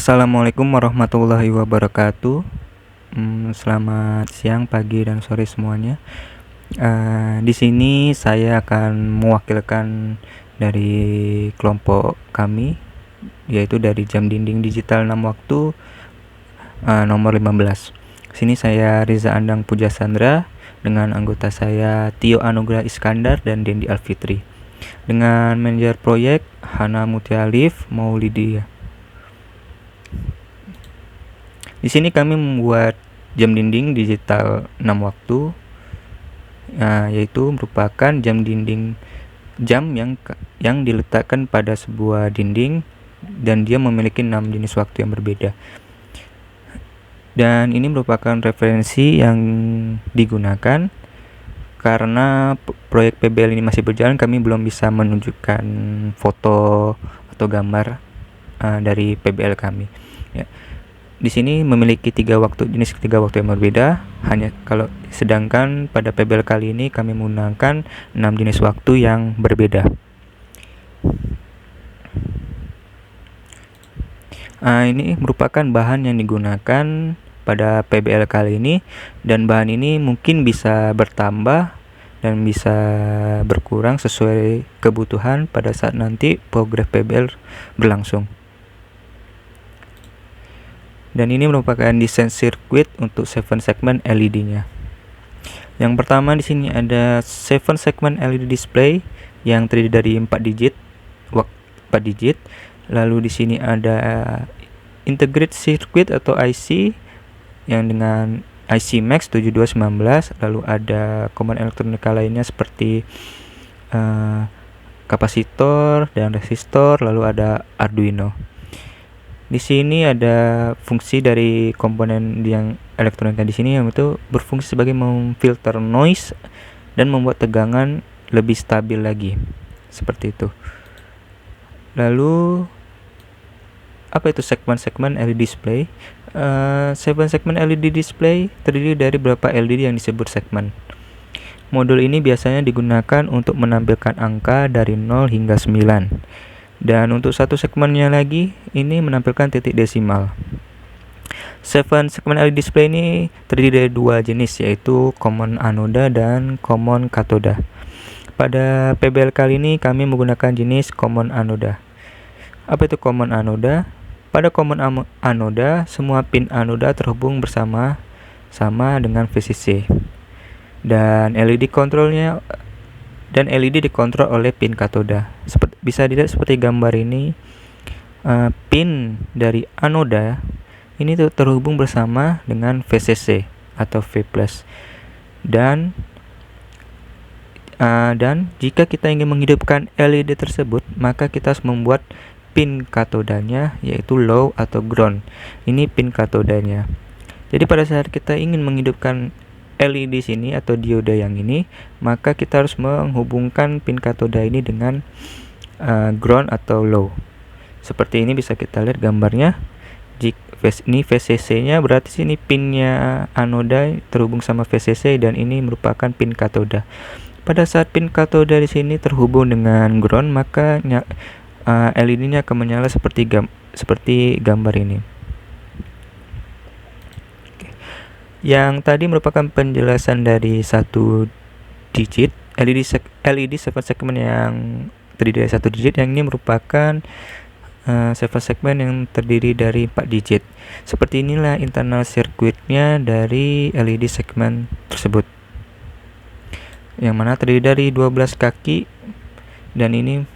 Assalamualaikum warahmatullahi wabarakatuh. Selamat siang, pagi, dan sore semuanya. Di sini saya akan mewakilkan dari kelompok kami, yaitu dari Jam Dinding Digital 6 Waktu nomor 15. Sini saya Riza Andang Puja Sandra dengan anggota saya Tio Anugrah Iskandar dan Dendi Alfitri, dengan manajer proyek Hana Mutia Alif Maulidia. Di sini kami membuat jam dinding digital 6 waktu, yaitu merupakan jam dinding yang diletakkan pada sebuah dinding dan dia memiliki 6 jenis waktu yang berbeda. Dan ini merupakan referensi yang digunakan karena proyek PBL ini masih berjalan. Kami belum bisa menunjukkan foto atau gambar dari PBL kami. Ya. Di sini memiliki jenis tiga waktu yang berbeda. Sedangkan pada PBL kali ini kami menggunakan 6 jenis waktu yang berbeda. Ini merupakan bahan yang digunakan pada PBL kali ini, dan bahan ini mungkin bisa bertambah dan bisa berkurang sesuai kebutuhan pada saat nanti program PBL berlangsung. Dan ini merupakan desain sirkuit untuk 7 segmen LED-nya. Yang pertama di sini ada 7 segmen LED display yang terdiri dari 4 digit. Lalu di sini ada integrated circuit atau IC yang dengan IC Max 7219. Lalu ada komponen elektronika lainnya seperti kapasitor dan resistor. Lalu ada Arduino. Di sini ada fungsi dari komponen yang elektronika di sini, yang itu berfungsi sebagai memfilter noise dan membuat tegangan lebih stabil lagi, seperti itu. Lalu apa itu segmen-segmen LED display? 7 segmen LED display terdiri dari beberapa LED yang disebut segmen. Modul ini biasanya digunakan untuk menampilkan angka dari 0 hingga 9. Dan untuk satu segmennya lagi, ini menampilkan titik desimal. 7 segmen LED display ini terdiri dari 2 jenis, yaitu common anoda dan common katoda. Pada PBL kali ini kami menggunakan jenis common anoda. Apa itu common anoda? Pada common anoda, semua pin anoda terhubung bersama-sama dengan VCC. Dan LED dikontrol oleh pin katoda. Bisa dilihat seperti gambar ini. Pin dari anoda ini terhubung bersama dengan VCC atau V+. Dan jika kita ingin menghidupkan LED tersebut, maka kita harus membuat pin katodanya, yaitu low atau ground. Ini pin katodanya. Jadi pada saat kita ingin menghidupkan LED sini atau dioda yang ini, maka kita harus menghubungkan pin katoda ini dengan ground atau low. Seperti ini bisa kita lihat gambarnya. Ini VCC-nya, berarti sini pinnya anoda terhubung sama VCC, dan ini merupakan pin katoda. Pada saat pin katoda di sini terhubung dengan ground, maka LED-nya akan menyala seperti gambar ini. Yang tadi merupakan penjelasan dari satu digit LED 7 segmen yang terdiri dari satu digit. Yang ini merupakan 7 segmen yang terdiri dari 4 digit. Seperti inilah internal sirkuitnya dari LED segmen tersebut, yang mana terdiri dari 12 kaki, dan ini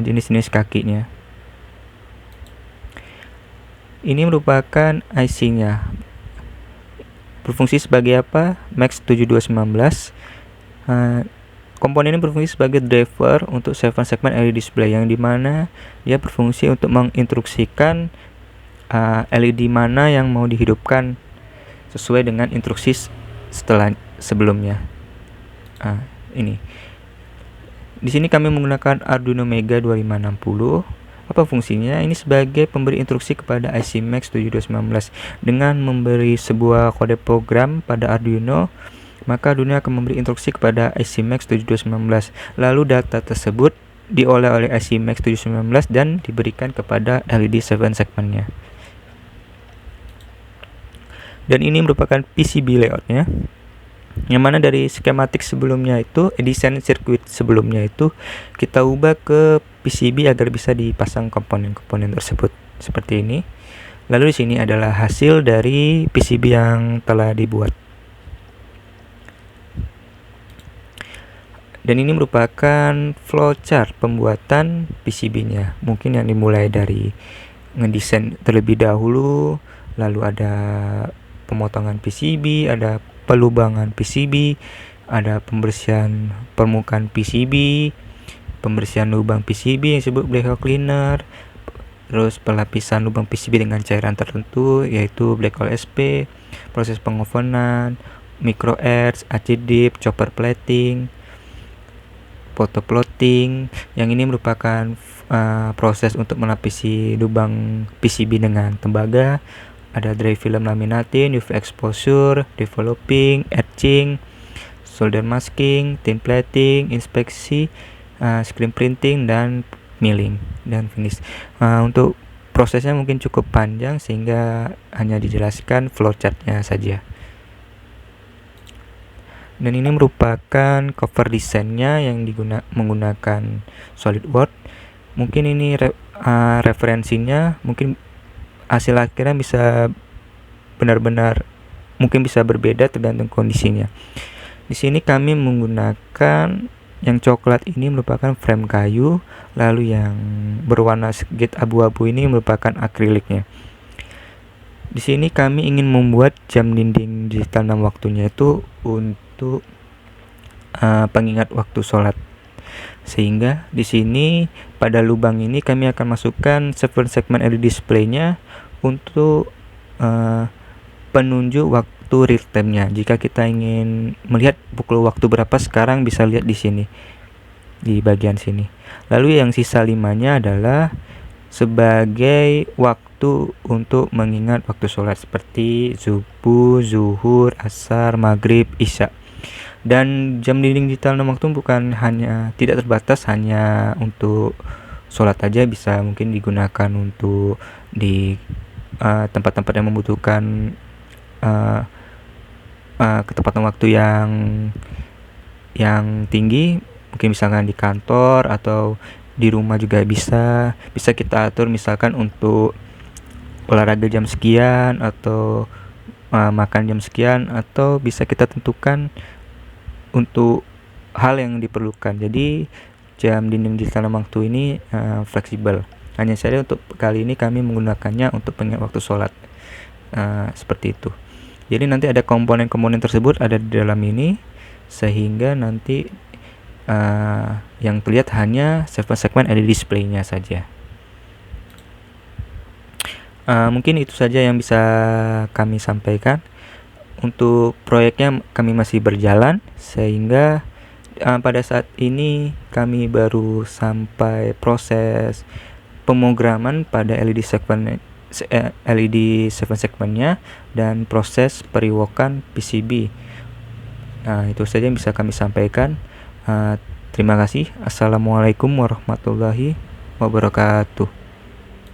jenis-jenis kakinya. Ini merupakan IC-nya. Berfungsi sebagai apa? Max 7219. Komponen ini berfungsi sebagai driver untuk 7 segmen LED display, yang dimana dia berfungsi untuk menginstruksikan LED mana yang mau dihidupkan sesuai dengan instruksi sebelumnya. Ini. Di sini kami menggunakan Arduino Mega 2560. Apa fungsinya? Ini sebagai pemberi instruksi kepada IC Max 7219. Dengan memberi sebuah kode program pada Arduino, maka Arduino akan memberi instruksi kepada IC Max 7219. Lalu data tersebut diolah oleh IC Max 719 dan diberikan kepada LED 7 segmennya. Dan ini merupakan PCB layoutnya, yang mana dari skematik sebelumnya itu, desain sirkuit sebelumnya itu kita ubah ke PCB agar bisa dipasang komponen-komponen tersebut seperti ini. Lalu di sini adalah hasil dari PCB yang telah dibuat. Dan ini merupakan flowchart pembuatan PCB-nya. Mungkin yang dimulai dari ngedesain terlebih dahulu, lalu ada pemotongan PCB, ada pelubangan PCB, ada pembersihan permukaan PCB, pembersihan lubang PCB yang disebut black hole cleaner, terus pelapisan lubang PCB dengan cairan tertentu yaitu black hole SP, proses pengovenan, micro etch, AC dip, chopper plating, photo plotting. Yang ini merupakan proses untuk melapisi lubang PCB dengan tembaga. Ada dry film laminating, UV exposure, developing, etching, solder masking, thin plating, inspeksi, screen printing, dan milling dan finish. Untuk prosesnya mungkin cukup panjang sehingga hanya dijelaskan flowchartnya saja. Dan ini merupakan cover desainnya yang menggunakan SolidWorks. Mungkin ini referensinya, mungkin hasil akhirnya bisa benar-benar mungkin bisa berbeda tergantung kondisinya. Di sini kami menggunakan yang coklat ini merupakan frame kayu, lalu yang berwarna sedikit abu-abu ini merupakan akriliknya. Di sini kami ingin membuat jam dinding digital 6 waktunya itu untuk pengingat waktu sholat. Sehingga di sini pada lubang ini kami akan masukkan 7 segmen LED display-nya untuk penunjuk waktu real time-nya. Jika kita ingin melihat pukul waktu berapa sekarang, bisa lihat di sini, di bagian sini. Lalu yang sisa 5-nya adalah sebagai waktu untuk mengingat waktu sholat seperti subuh, zuhur, asar, maghrib, isya. Dan jam dinding digital 6 waktu tidak terbatas hanya untuk sholat aja, bisa mungkin digunakan untuk di tempat-tempat yang membutuhkan ketepatan waktu yang tinggi, mungkin misalkan di kantor atau di rumah juga bisa kita atur, misalkan untuk olahraga jam sekian atau makan jam sekian, atau bisa kita tentukan untuk hal yang diperlukan. Jadi jam dinding digital 6 waktu ini fleksibel. Hanya saja untuk kali ini kami menggunakannya untuk pengingat waktu sholat, seperti itu. Jadi nanti ada komponen-komponen tersebut ada di dalam ini, sehingga nanti yang terlihat hanya 7 segmen LED display-nya saja. Mungkin itu saja yang bisa kami sampaikan. Untuk proyeknya kami masih berjalan, sehingga pada saat ini kami baru sampai proses pemrograman pada LED 7 segmennya dan proses periwokan PCB. Itu saja yang bisa kami sampaikan. Terima kasih. Assalamualaikum warahmatullahi wabarakatuh.